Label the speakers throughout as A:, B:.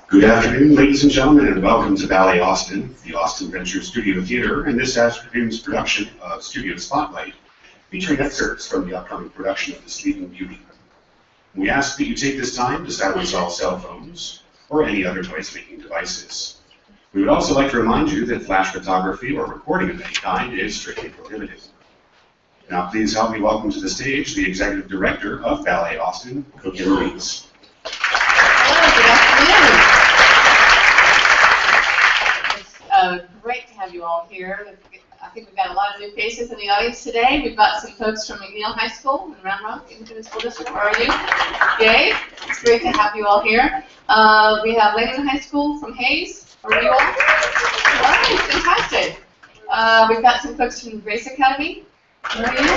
A: Good afternoon, ladies and gentlemen, and welcome to Ballet Austin, the Austin Venture Studio Theater, and this afternoon's production of Studio Spotlight, featuring excerpts from the upcoming production of The Sleeping Beauty. We ask that you take this time to silence all cell phones or any other noise-making devices. We would also like to remind you that flash photography or recording of any kind is strictly prohibited. Now please help me welcome to the stage the Executive Director of Ballet Austin, Cookie Louise.
B: Great to have you all here. I think we've got a lot of new faces in the audience today. We've got some folks from McNeil High School in Round Rock, Independent School District. How are you? Yay! It's great to have you all here. We have Langland High School from Hayes. How are you all? All right, fantastic. We've got some folks from Grace Academy. How are you?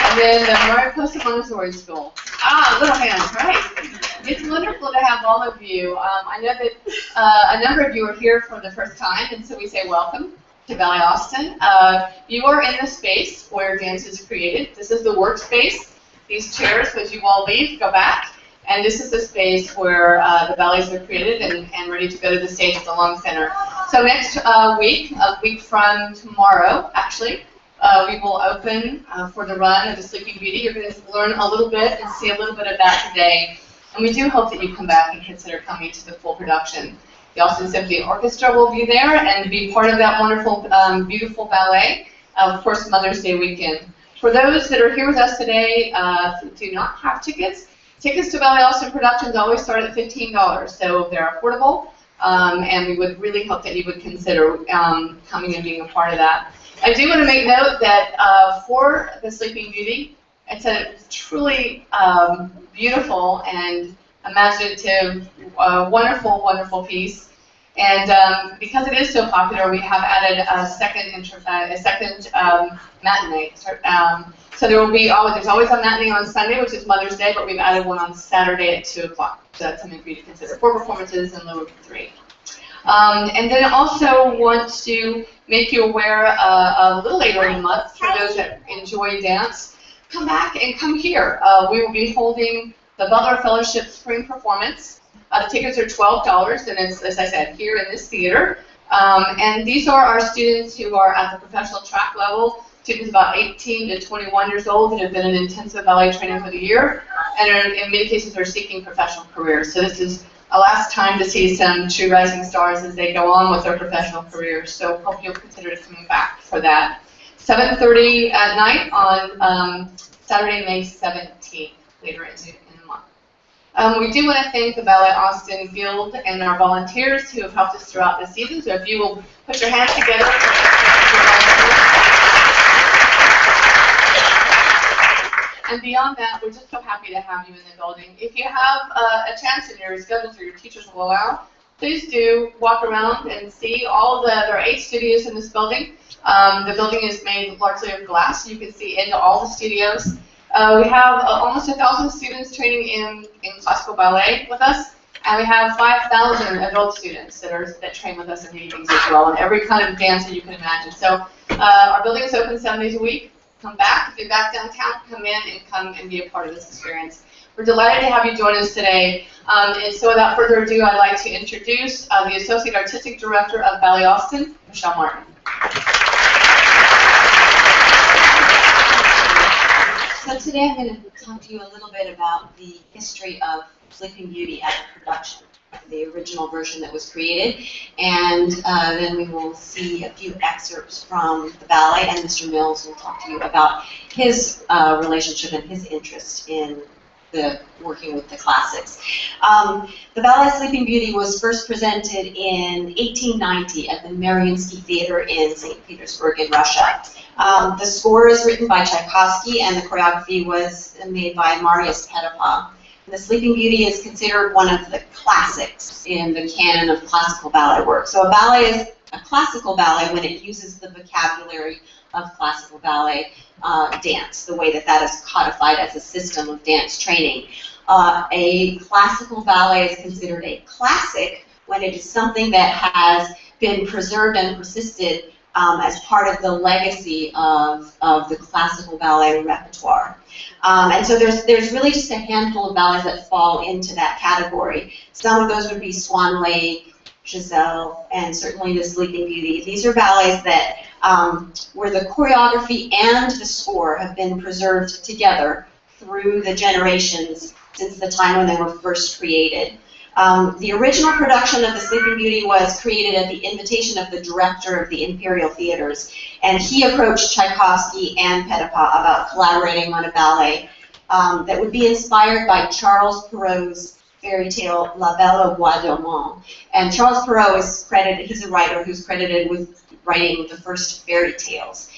B: And then the Mariposa Montessori School. Ah, little hands, right? It's wonderful to have all of you. I know that a number of you are here for the first time, and so we say welcome to Ballet Austin. You are in the space where dance is created. This is the workspace. These chairs, as you all leave, go back. And this is the space where the ballets are created and ready to go to the stage at the Long Center. So next week, a week from tomorrow, actually, we will open for the run of The Sleeping Beauty. You're going to learn a little bit and see a little bit of that today. And we do hope that you come back and consider coming to the full production. The Austin Symphony Orchestra will be there and be part of that wonderful, beautiful ballet, of course, Mother's Day weekend. For those that are here with us today who do not have tickets, tickets to Ballet Austin Productions always start at $15, so they're affordable, and we would really hope that you would consider coming and being a part of that. I do want to make note that for The Sleeping Beauty, it's a truly beautiful and imaginative, wonderful, wonderful piece. And because it is so popular, we have added a second matinee. So there will be there's always a matinee on Sunday, which is Mother's Day, but we've added one on Saturday at 2 o'clock. So that's something for you to consider. 4 performances in lieu of 3. And then also want to make you aware a little later in the month, for those that enjoy dance, come back and come here. We will be holding the Butler Fellowship Spring Performance. The tickets are $12, and it's, as I said, here in this theater. And these are our students who are at the professional track level, students about 18 to 21 years old that have been in intensive ballet training for the year, and are, in many cases are seeking professional careers. So this is a last time to see some true rising stars as they go on with their professional careers. So hope you'll consider coming back for that. 7:30 at night on Saturday, May 17th, later in the month. We do want to thank the Ballet Austin Guild and our volunteers who have helped us throughout the season. So if you will put your hands together. And beyond that, we're just so happy to have you in the building. If you have a chance in your schedules or your teachers will allow, please do walk around and see all there are 8 studios in this building. The building is made largely of glass, so you can see into all the studios. We have almost 1,000 students training in classical ballet with us, and we have 5,000 adult students that train with us in the evenings as well, and every kind of dance that you can imagine. So our building is open 7 days a week. Come back. If you're back downtown, come in and be a part of this experience. We're delighted to have you join us today. And so without further ado, I'd like to introduce the Associate Artistic Director of Ballet Austin, Michelle Martin.
C: So today I'm going to talk to you a little bit about the history of Sleeping Beauty as a production, the original version that was created, and then we will see a few excerpts from the ballet, and Mr. Mills will talk to you about his relationship and his interest in working with the classics. The ballet Sleeping Beauty was first presented in 1890 at the Mariinsky Theater in St. Petersburg in Russia. The score is written by Tchaikovsky and the choreography was made by Marius Petipa. The Sleeping Beauty is considered one of the classics in the canon of classical ballet work. So a ballet is a classical ballet when it uses the vocabulary of classical ballet dance, the way that is codified as a system of dance training. A classical ballet is considered a classic when it is something that has been preserved and persisted as part of the legacy of the classical ballet repertoire. And so there's really just a handful of ballets that fall into that category. Some of those would be Swan Lake, Giselle, and certainly the Sleeping Beauty. These are ballets that where the choreography and the score have been preserved together through the generations since the time when they were first created. The original production of the Sleeping Beauty was created at the invitation of the director of the Imperial Theaters, and he approached Tchaikovsky and Petipa about collaborating on a ballet that would be inspired by Charles Perrault's fairy tale La Belle au Bois Dormant. And Charles Perrault is credited, he's a writer who's credited with writing the first fairy tales.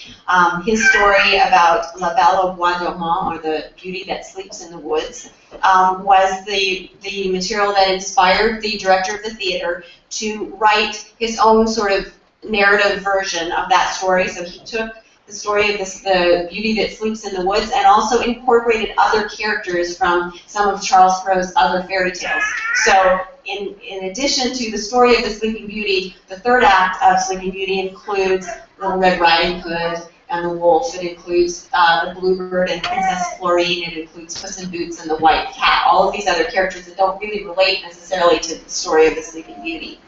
C: His story about La Belle au Bois Dormant, or the beauty that sleeps in the woods, was the material that inspired the director of the theater to write his own sort of narrative version of that story. So he took the story of the beauty that sleeps in the woods and also incorporated other characters from some of Charles Perrault's other fairy tales. So in addition to the story of the Sleeping Beauty, the third act of Sleeping Beauty includes Little Red Riding Hood and the Wolf. It includes the Bluebird and Princess Florine. It includes Puss in Boots and the White Cat. All of these other characters that don't really relate necessarily to the story of the Sleeping Beauty.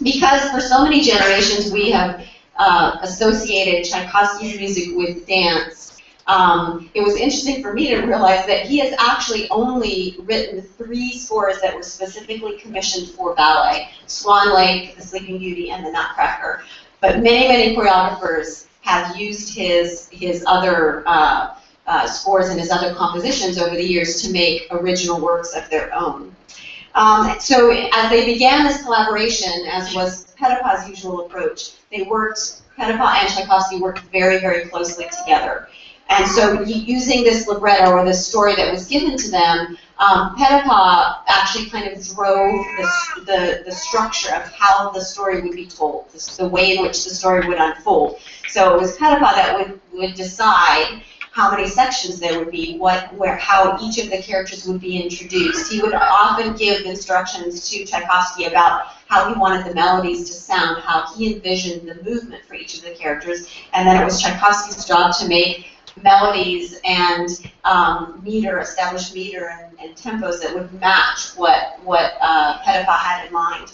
C: Because for so many generations we have associated Tchaikovsky's music with dance, it was interesting for me to realize that he has actually only written 3 scores that were specifically commissioned for ballet: Swan Lake, The Sleeping Beauty, and The Nutcracker. But many, many choreographers have used his other scores and his other compositions over the years to make original works of their own. So as they began this collaboration, as was Petipa's usual approach, Petipa and Tchaikovsky worked very, very closely together. And so using this libretto, or this story that was given to them, Petipa actually kind of drove the structure of how the story would be told, the way in which the story would unfold. So it was Petipa that would decide how many sections there would be, how each of the characters would be introduced. He would often give instructions to Tchaikovsky about how he wanted the melodies to sound, how he envisioned the movement for each of the characters, and then it was Tchaikovsky's job to make melodies and established meter and tempos that would match what Petipa had in mind.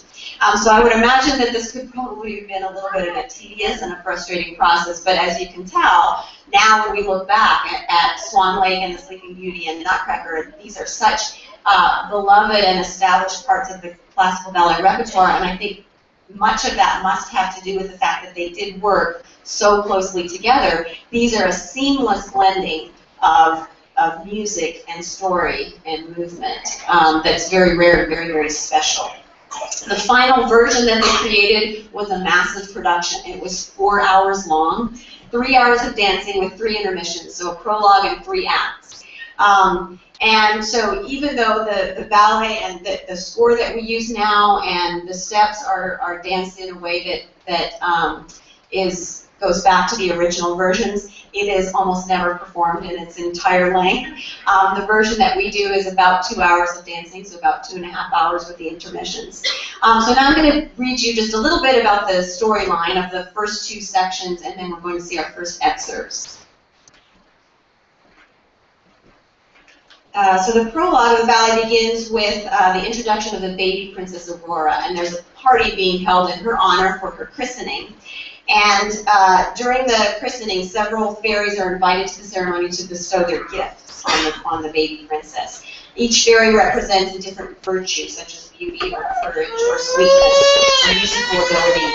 C: So I would imagine that this could probably have been a little bit of a tedious and a frustrating process, but as you can tell, now when we look back at Swan Lake and the Sleeping Beauty and the Nutcracker, these are such beloved and established parts of the classical ballet repertoire, and I think much of that must have to do with the fact that they did work so closely together. These are a seamless blending of music and story and movement that's very rare and very, very special. The final version that they created was a massive production. It was 4 hours long, 3 hours of dancing with 3 intermissions, so a prologue and 3 acts. And so even though the ballet and the score that we use now and the steps are danced in a way that goes back to the original versions, it is almost never performed in its entire length. The version that we do is about 2 hours of dancing, so about 2.5 hours with the intermissions. So now I'm going to read you just a little bit about the storyline of the first 2 sections, and then we're going to see our first excerpts. So the prologue of the ballet begins with the introduction of the baby Princess Aurora, and there's a party being held in her honor for her christening. And during the christening, several fairies are invited to the ceremony to bestow their gifts on the baby princess. Each fairy represents a different virtue, such as beauty or courage or sweetness or musical ability.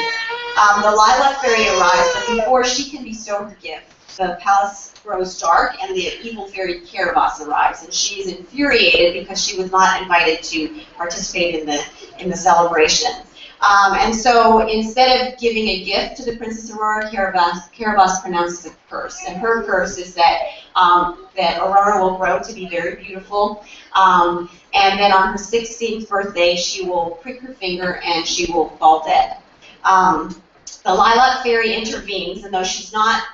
C: The lilac fairy arrives, but before she can bestow her gift, the palace grows dark and the evil fairy Carabosse arrives, and she is infuriated because she was not invited to participate in the celebration. And so instead of giving a gift to the Princess Aurora, Carabosse pronounces a curse, and her curse is that that Aurora will grow to be very beautiful, and then on her 16th birthday she will prick her finger and she will fall dead. The lilac fairy intervenes, and though she's not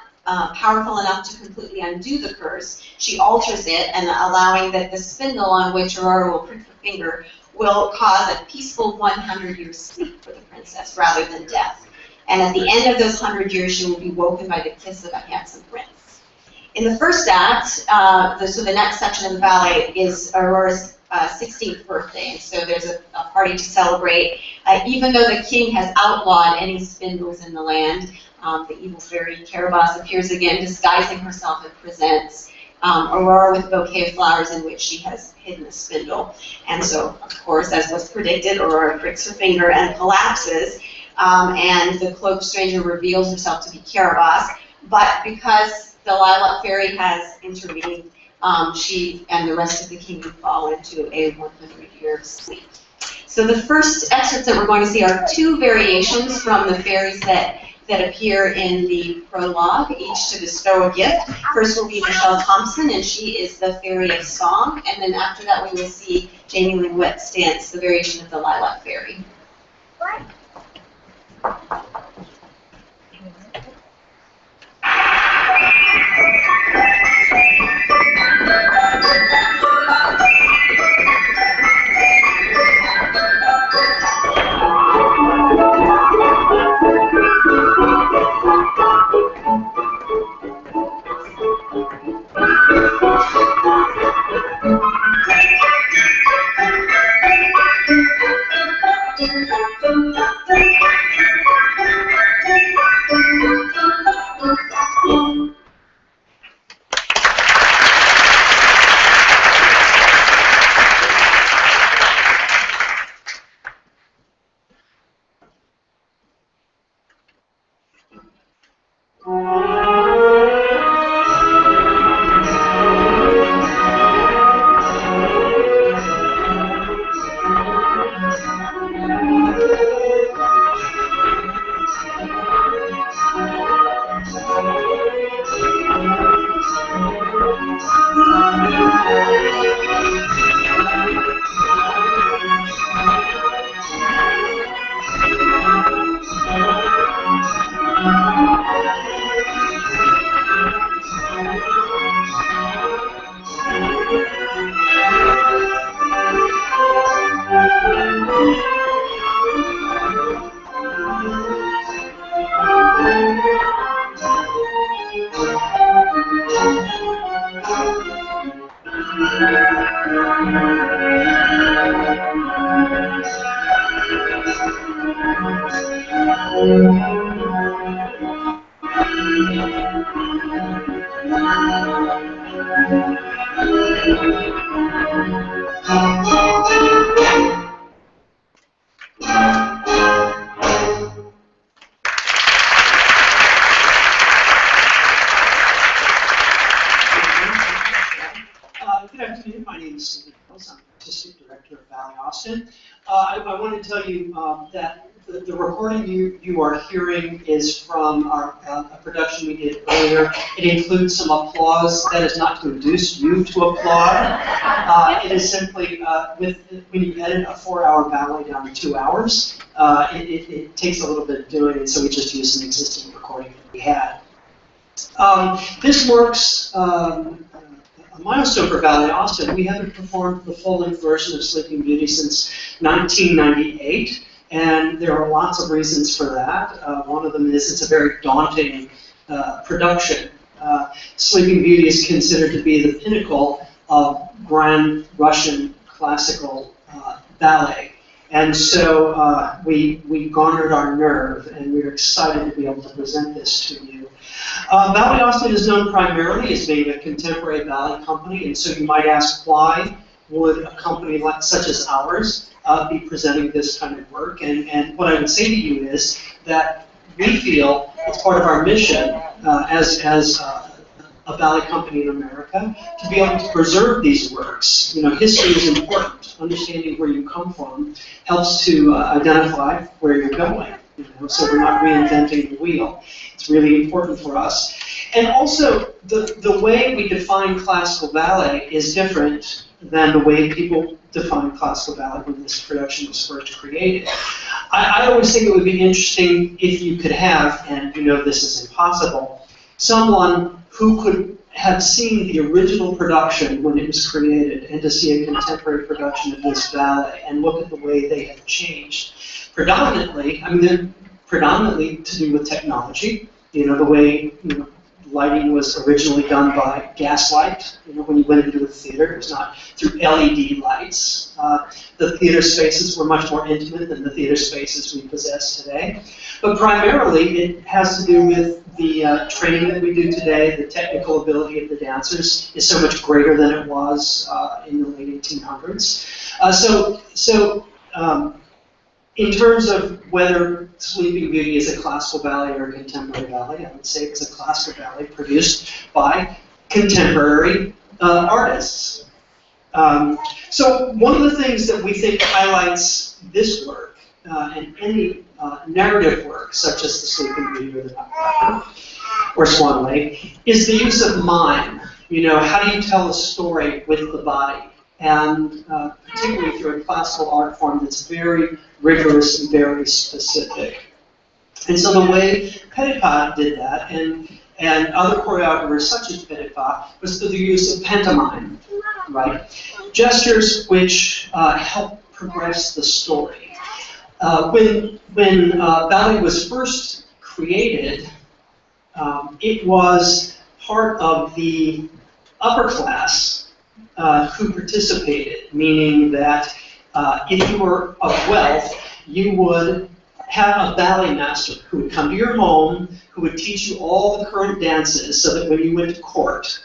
C: powerful enough to completely undo the curse, she alters it, and allowing that the spindle on which Aurora will prick her finger will cause a peaceful 100-year sleep for the princess rather than death. And at the end of those 100 years, she will be woken by the kiss of a handsome prince. In the first act, so the next section of the ballet is Aurora's 16th birthday, and so there's a party to celebrate. Even though the king has outlawed any spindles in the land, the evil fairy Carabosse appears again, disguising herself, and presents Aurora with a bouquet of flowers in which she has hidden a spindle. And so, of course, as was predicted, Aurora pricks her finger and collapses, and the cloaked stranger reveals herself to be Carabosse. But because the lilac fairy has intervened, she and the rest of the kingdom fall into a 100-year sleep. So the first excerpts that we're going to see are two variations from the fairies that appear in the prologue, each to bestow a gift. First will be Michelle Thompson, and she is the Fairy of Song, and then after that we will see Jamie Lynn Wetz dance the variation of the Lilac Fairy.
D: I want to tell you that the recording you are hearing is from a production we did earlier. It includes some applause. That is not to induce you to applaud. It is simply, when you edit a 4-hour ballet down to 2 hours, it takes a little bit of doing, and so we just used an existing recording that we had. This marks a milestone for Ballet Austin. We haven't performed the full-length version of Sleeping Beauty since 1998, and there are lots of reasons for that. One of them is it's a very daunting production. Sleeping Beauty is considered to be the pinnacle of Grand Russian classical ballet. And so we garnered our nerve, and we're excited to be able to present this to you. Ballet Austin is known primarily as being a contemporary ballet company, and so you might ask, why would a company such as ours be presenting this kind of work? And what I would say to you is that we feel it's part of our mission as a ballet company in America to be able to preserve these works. You know, history is important. Understanding where you come from helps to identify where you're going. You know, so we're not reinventing the wheel. It's really important for us. And also, the way we define classical ballet is different than the way people define classical ballet when this production was first created. I always think it would be interesting if you could have, and you know this is impossible, someone who could have seen the original production when it was created and to see a contemporary production of this ballet and look at the way they have changed. Predominantly, I mean, they're predominantly to do with technology. You know, the way lighting was originally done by gaslight. You know, when you went into a theater, it was not through LED lights. The theater spaces were much more intimate than the theater spaces we possess today. But primarily, it has to do with the training that we do today. The technical ability of the dancers is so much greater than it was in the late 1800s. In terms of whether Sleeping Beauty is a classical ballet or a contemporary ballet, I would say it's a classical ballet produced by contemporary artists. So one of the things that we think highlights this work and any narrative work, such as the Sleeping Beauty or the Nutcracker or Swan Lake, is the use of mime. You know, how do you tell a story with the body? And particularly through a classical art form that's very rigorous and very specific. And so the way Petipa did that, and other choreographers such as Petipa, was through the use of pantomime, right? Gestures which help progress the story. When ballet was first created, it was part of the upper class who participated, meaning that if you were of wealth, you would have a ballet master who would come to your home, who would teach you all the current dances, so that when you went to court,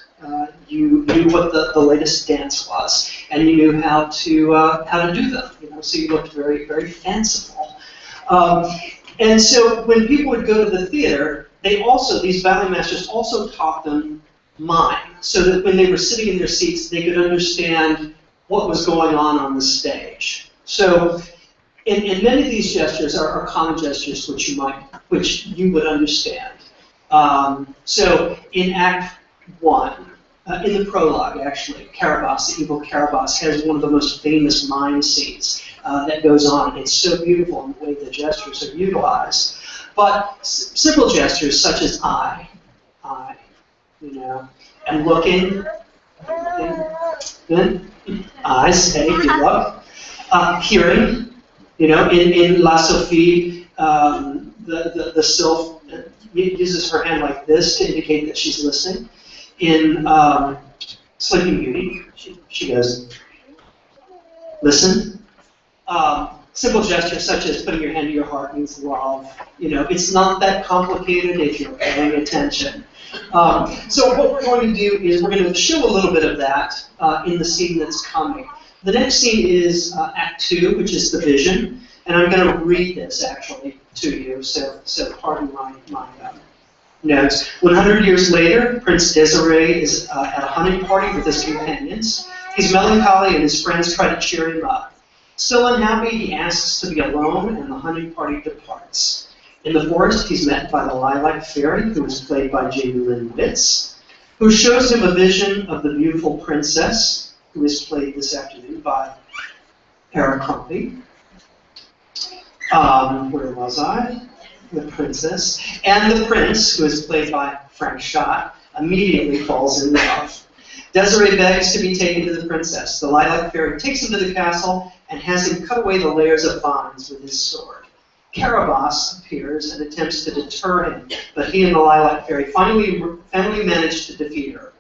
D: you knew what the latest dance was, and you knew how to do them. You know, so you looked very, very fanciful. And so when people would go to the theater, these ballet masters also taught them mime, so that when they were sitting in their seats, they could understand what was going on the stage. So, and many of these gestures are common gestures which you would understand. So in Act 1, in the prologue, actually, Carabosse, the evil Carabosse, has one of the most famous mime scenes that goes on. It's so beautiful in the way the gestures are utilized. But simple gestures such as I, you know, and looking, good, eyes, hey, good luck. Hearing, you know, in La Sophie, the sylph uses her hand like this to indicate that she's listening. In Sleeping Beauty, she goes, listen. Simple gestures such as putting your hand to your heart means love. You know, it's not that complicated if you're paying attention. So what we're going to do is we're going to show a little bit of that in the scene that's coming. The next scene is Act 2, which is the vision, and I'm going to read this actually to you. So pardon my notes. 100 years later, Prince Desiree is at a hunting party with his companions. He's melancholy, and his friends try to cheer him up. Still unhappy, he asks to be alone, and the hunting party departs. In the forest, he's met by the lilac fairy, who is played by Jamie Lynn Witz, who shows him a vision of the beautiful princess, who is played this afternoon by Eric Crumpy. Where was I? The princess. And the prince, who is played by Frank Schott, immediately falls in love. Desiree begs to be taken to the princess. The lilac fairy takes him to the castle and has him cut away the layers of vines with his sword. Carabosse appears and attempts to deter him, but he and the lilac fairy finally manage to defeat her.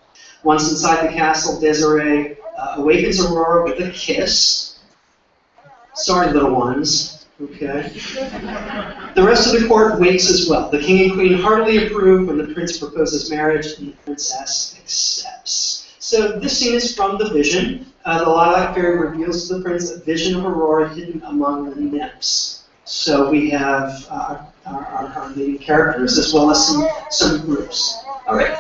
D: Once inside the castle, Desiree awakens Aurora with a kiss. Sorry, little ones. Okay. The rest of the court waits as well. The king and queen heartily approve when the prince proposes marriage, and the princess accepts. So this scene is from the vision. The lilac fairy reveals to the prince a vision of Aurora hidden among the nymphs. So we have our leading characters as well as some groups. All right.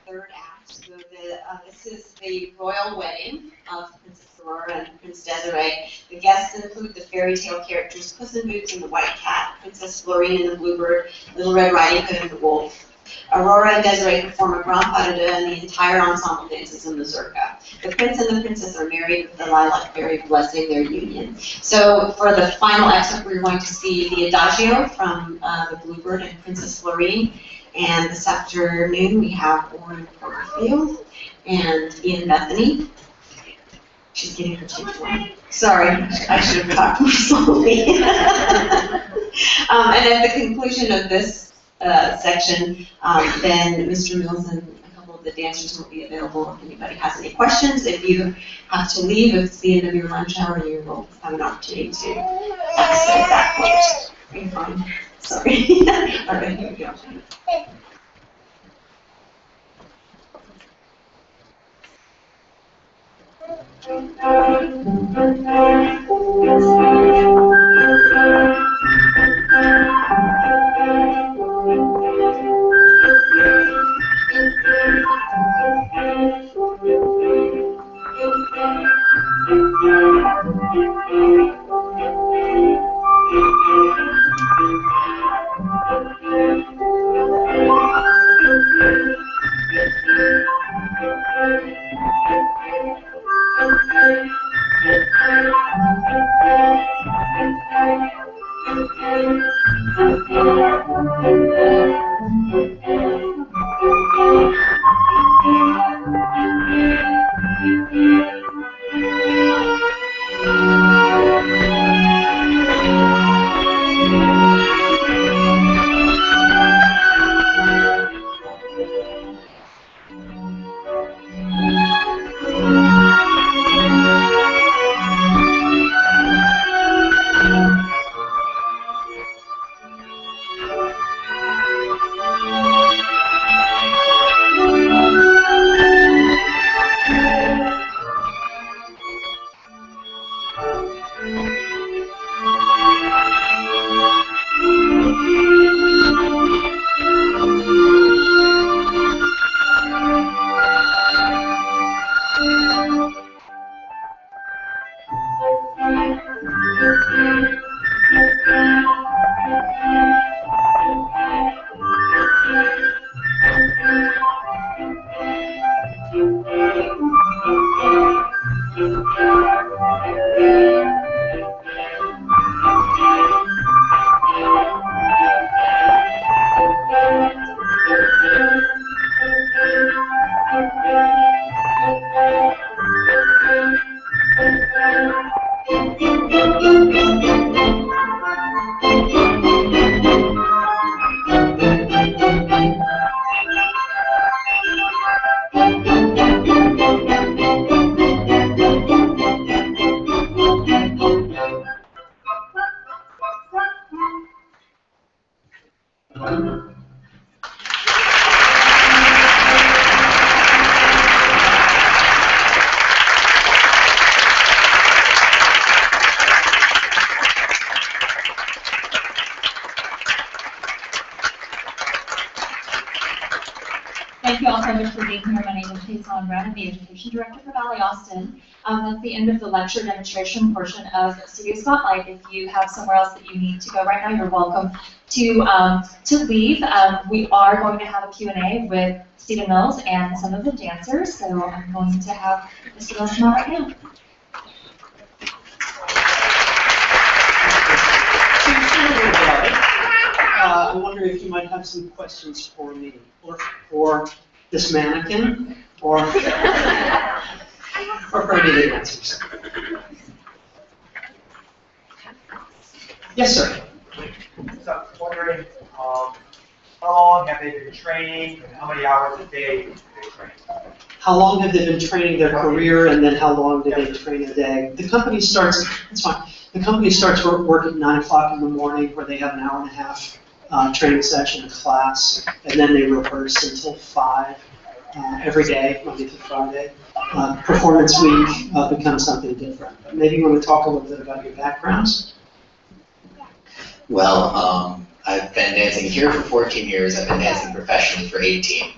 C: Third act. So this is the royal wedding of Princess Aurora and Prince Desiree. The guests include the fairy tale characters Puss in Boots and the White Cat, Princess Florine and the Bluebird, Little Red Riding Hood and the Wolf. Aurora and Desiree perform a grand pas de deux, and the entire ensemble dances a mazurka. The prince and the princess are married with the lilac fairy blessing their union. So for the final excerpt, we're going to see the adagio from the Bluebird and Princess Florine. And this afternoon we have Orrin Porterfield and Ian Bethany. She's getting her teeth wet. Sorry, I should have talked more slowly. And at the conclusion of this section, then Mr. Mills and a couple of the dancers will be available if anybody has any questions. If you have to leave, if it's the end of your lunch hour, you will have an opportunity to ask at that point. Are you fine? Sorry. All right, here we go.
E: Thank you all so much for being here. My name is Jason Brown. I'm the Education Director for Ballet Austin. That's the end of the lecture demonstration portion of Studio Spotlight. If you have somewhere else that you need to go right now, you're welcome to leave. We are going to have a Q&A with Stephen Mills and some of the dancers, so I'm going to have Mr. Mills come out right now.
D: I wonder if you might have some questions for me, or for this mannequin, or for any of the answers. Yes, sir.
F: So I was wondering, how long have they been training, and how many hours a day do they train?
D: How long have they been training their career, and then how long do they train a day? The company starts, it's fine. The company starts work at 9 o'clock in the morning, where they have an hour and a half training session, a class, and then they rehearse until 5 every day, Monday through Friday. Performance week becomes something different. But maybe you want to talk a little bit about your backgrounds?
G: Well, I've been dancing here for 14 years. I've been dancing professionally for 18.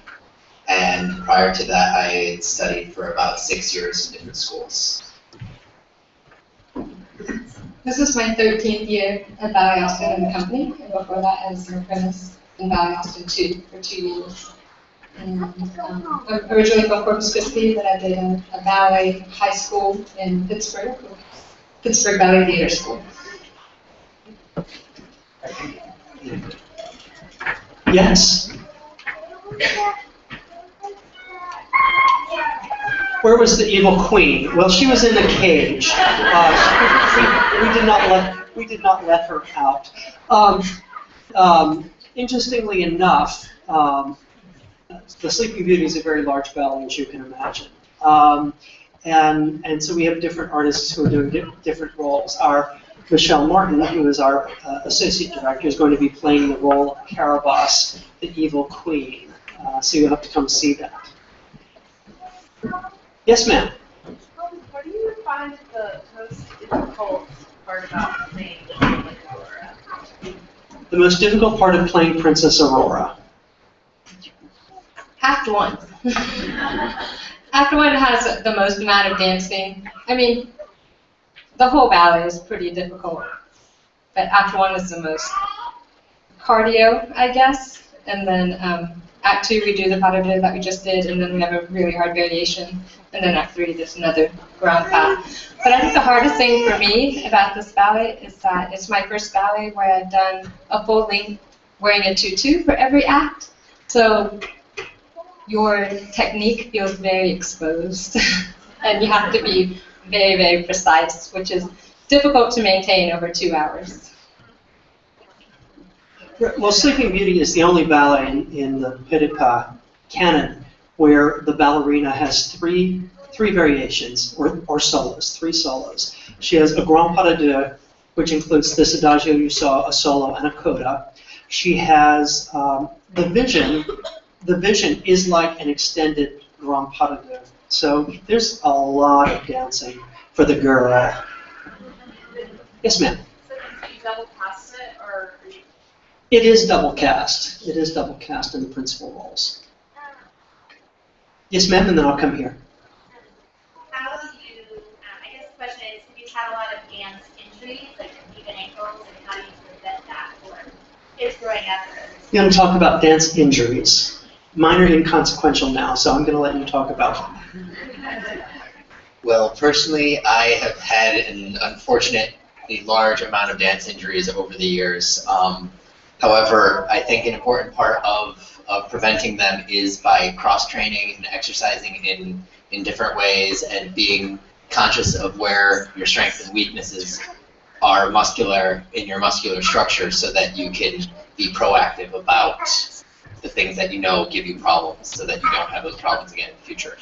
G: And prior to that, I studied for about 6 years in different schools.
B: This is my 13th year at Ballet Austin in the company, and before that as an apprentice in Ballet Austin for 2 years. And I'm originally from Corpus Christi, but I did a ballet high school in Pittsburgh, Pittsburgh Ballet Theater School.
D: Yes. Where was the evil queen? Well, she was in a cage. We did not let her out. Interestingly enough, the Sleeping Beauty is a very large ballet, as you can imagine. And so we have different artists who are doing different roles. Our Michelle Martin, who is our associate director, is going to be playing the role of Carabosse, the evil queen. So you'll have to come see that. Yes, ma'am.
H: What do you find the most difficult part about playing like Aurora?
D: The most difficult part of playing Princess Aurora.
B: Act 1. Act 1 has the most amount of dancing. I mean, the whole ballet is pretty difficult, but Act 1 is the most cardio, I guess. And then
I: Act 2, we do the pas de deux that we just did, and then we have a really hard variation. And then Act 3, there's another grand pas. But I think the hardest thing for me about this ballet is that it's my first ballet where I've done a full length wearing a tutu for every act. So your technique feels very exposed, and you have to be very, very precise, which is difficult to maintain over 2 hours.
D: Well, Sleeping Beauty is the only ballet in the pas de deux canon where the ballerina has three variations, or solos, 3 solos. She has a grand pas de deux, which includes this adagio you saw, a solo, and a coda. She has the vision. The vision is like an extended grand pas de deux. So there's a lot of dancing for the girl. Yes, ma'am.
H: So do you double cast it, or?
D: It is double cast. It is double cast in the principal roles. Yes, ma'am, and then I'll come here.
J: How do you, I guess the question is, have you had a lot of dance injuries, like even ankles, and how do you prevent that for kids growing up?
D: I'm going to talk about dance injuries. Mine are inconsequential now, so I'm going to let you talk about them.
G: Well, personally, I have had an unfortunately large amount of dance injuries over the years. However, I think an important part of preventing them is by cross-training and exercising in different ways and being conscious of where your strengths and weaknesses are in your muscular structure so that you can be proactive about the things that you know give you problems so that you don't have those problems again in the future.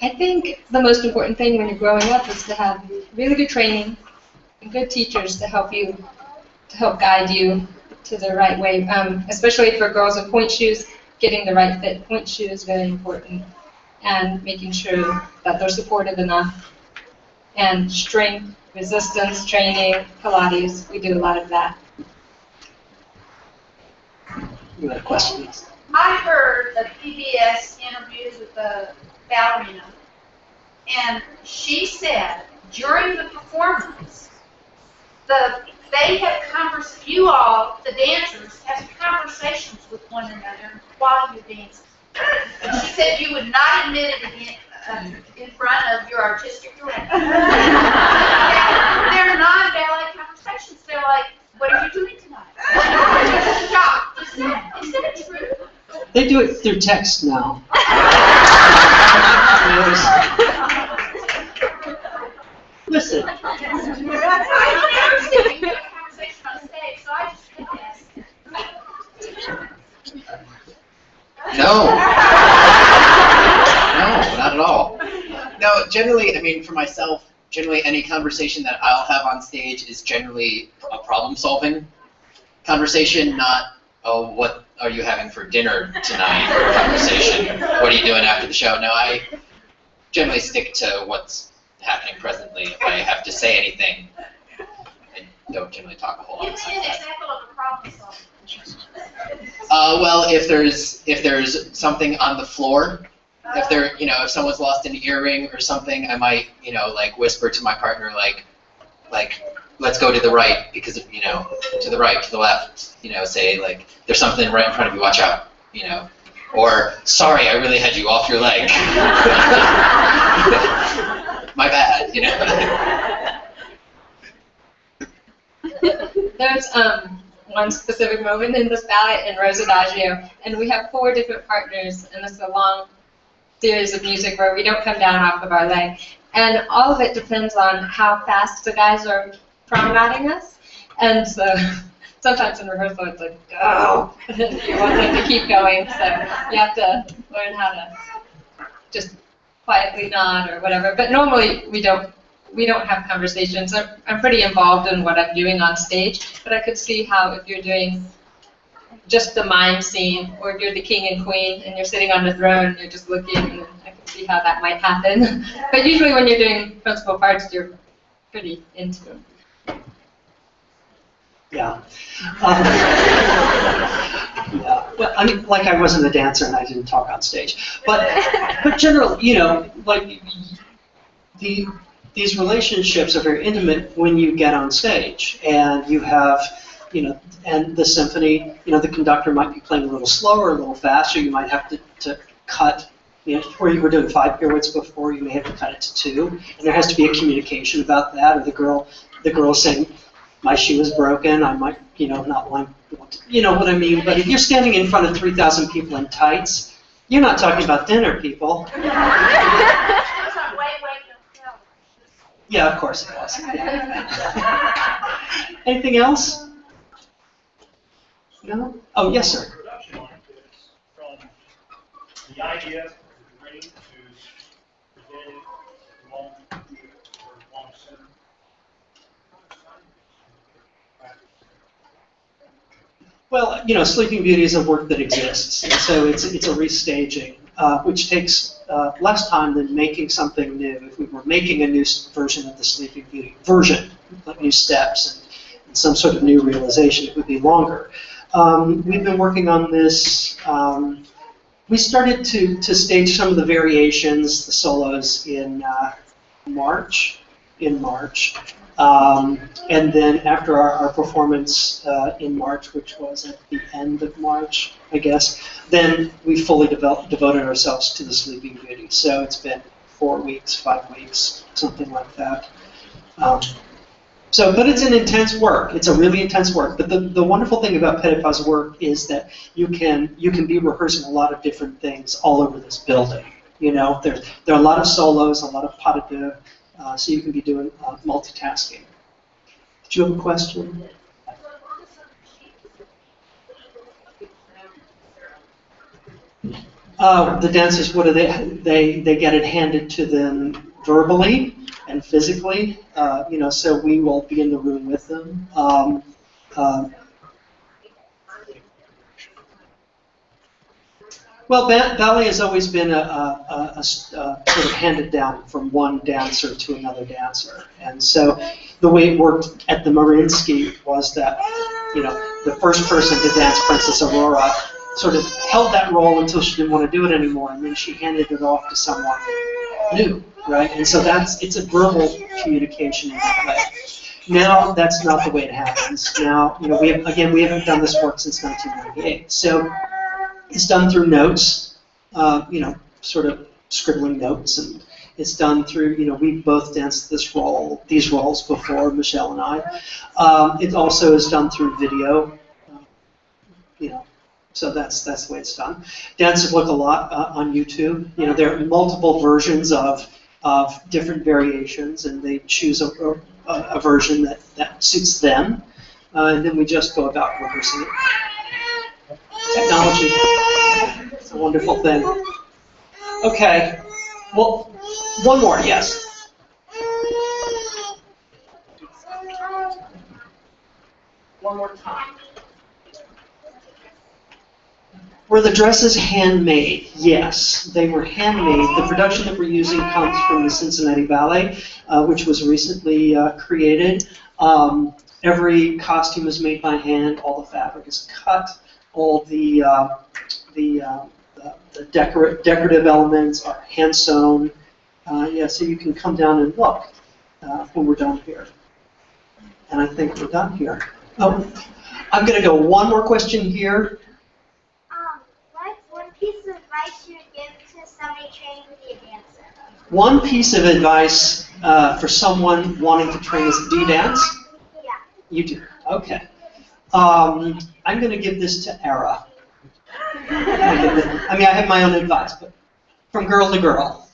I: I think the most important thing when you're growing up is to have really good training and good teachers to help guide you to the right way. Especially for girls with point shoes, getting the right fit point shoe is very important, and making sure that they're supportive enough. And strength, resistance training, Pilates, we do a lot of that.
D: You had a question?
J: I heard the PBS interviews with the ballerina, and she said during the performance, you all, the dancers, have conversations with one another while you're dancing. And she said you would not admit it in front of your artistic director. They're non-ballet conversations. They're like, what are you doing tonight? Shocked. Is that true?
D: They do it through text now. Listen.
G: No. No, not at all. No, generally, I mean, for myself, generally any conversation that I'll have on stage is generally a problem-solving conversation, not, oh, what are you having for dinner tonight conversation. What are you doing after the show? No, I generally stick to what's happening presently. If I have to say anything, I don't generally talk a whole lot.
J: Give me an example of a problem solving.
G: Well, if there's something on the floor, if someone's lost an earring or something, I might, like whisper to my partner, like, let's go to the right because, to the right, to the left, say like, there's something right in front of you, watch out, or sorry, I really had you off your leg. My bad,
I: There's one specific moment in this ballet in Rose Adagio, and we have 4 different partners, and it's a long series of music where we don't come down off of our leg. And all of it depends on how fast the guys are promenading us. And so sometimes in rehearsal it's like, go! You want them to keep going, so you have to learn how to just quietly nod or whatever. But normally we don't have conversations. I'm pretty involved in what I'm doing on stage, but I could see how if you're doing just the mime scene, or if you're the king and queen and you're sitting on the throne and you're just looking, and I can see how that might happen. But usually when you're doing principal parts, you're pretty into them.
D: Yeah. Yeah. Well, I mean, like I wasn't a dancer and I didn't talk on stage. But generally, like these relationships are very intimate when you get on stage, and you have and the symphony, the conductor might be playing a little slower, a little faster. You might have to cut, where you were doing 5 pirouettes before, you may have to cut it to 2, and there has to be a communication about that. Or the girl saying, "My shoe is broken. I might, not want to," you know what I mean. But if you're standing in front of 3,000 people in tights, you're not talking about dinner, people. Yeah, of course it was. Yeah. Anything else? No? Oh, yes, sir.
K: Production line is from the idea of the dream to presenting long or long center.
D: Well, Sleeping Beauty is a work that exists, and so it's a restaging, which takes less time than making something new. If we were making a new version of the Sleeping Beauty like new steps and some sort of new realization, it would be longer. We've been working on this. We started to stage some of the variations, the solos, in March. And then after our performance in March, which was at the end of March, I guess, then we fully devoted ourselves to the Sleeping Beauty. So it's been 4 weeks, 5 weeks, something like that. But it's an intense work. It's a really intense work. But the wonderful thing about Petipa's work is that you can be rehearsing a lot of different things all over this building. There are a lot of solos, a lot of pas de deux, so you can be doing multitasking. Did you have a question? The dancers, what do they get it handed to them verbally and physically, so we will be in the room with them. Well, ballet has always been a sort of handed down from one dancer to another dancer, and so the way it worked at the Mariinsky was that the first person to dance Princess Aurora sort of held that role until she didn't want to do it anymore, and then she handed it off to someone new, right? And so it's a verbal communication in that way. Now that's not the way it happens. Now we haven't done this work since 1998, so it's done through notes, sort of scribbling notes, and it's done through, we've both danced these roles before, Michelle and I. It also is done through video, so that's the way it's done. Dancers look a lot on YouTube. There are multiple versions of different variations, and they choose a version that suits them, and then we just go about rehearsing it. Technology. It's a wonderful thing. Okay. Well, one more, yes.
F: One more time.
D: Were the dresses handmade? Yes, they were handmade. The production that we're using comes from the Cincinnati Ballet, which was recently created. Every costume is made by hand. All the fabric is cut. All the decorative elements are hand sewn. So you can come down and look when we're done here. And I think we're done here. I'm going to go one more question here.
L: What's one piece of advice you would give to somebody training to be a dancer?
D: One piece of advice for someone wanting to train as a dance?
L: Yeah.
D: You do. Okay. I'm going to give this to Era. I have my own advice, but from girl to girl.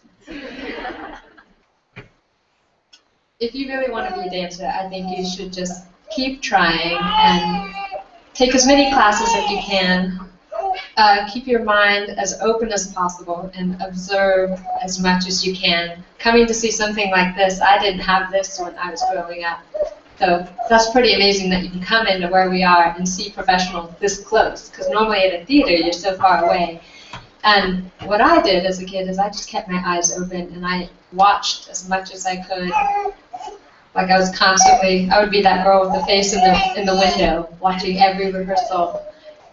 I: If you really want to be a dancer, I think you should just keep trying and take as many classes as you can. Keep your mind as open as possible and observe as much as you can. Coming to see something like this, I didn't have this when I was growing up. So that's pretty amazing that you can come into where we are and see professionals this close, because normally at a theater you're so far away. And what I did as a kid is I just kept my eyes open and I watched as much as I could. Like I would be that girl with the face in the window, watching every rehearsal.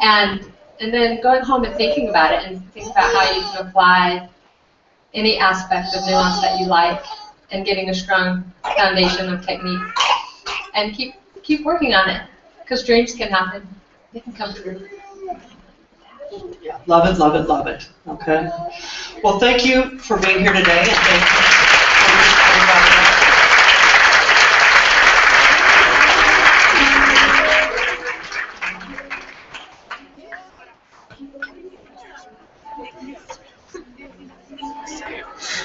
I: And then going home and thinking about it and think about how you can apply any aspect of nuance that you like and getting a strong foundation of technique. And keep working on it. because dreams can happen. They can come true.
D: Yeah, love it, love it, love it. Okay. Well, thank you for being here today, and thank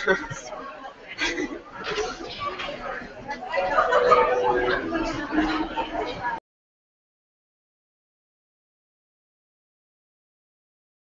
D: you for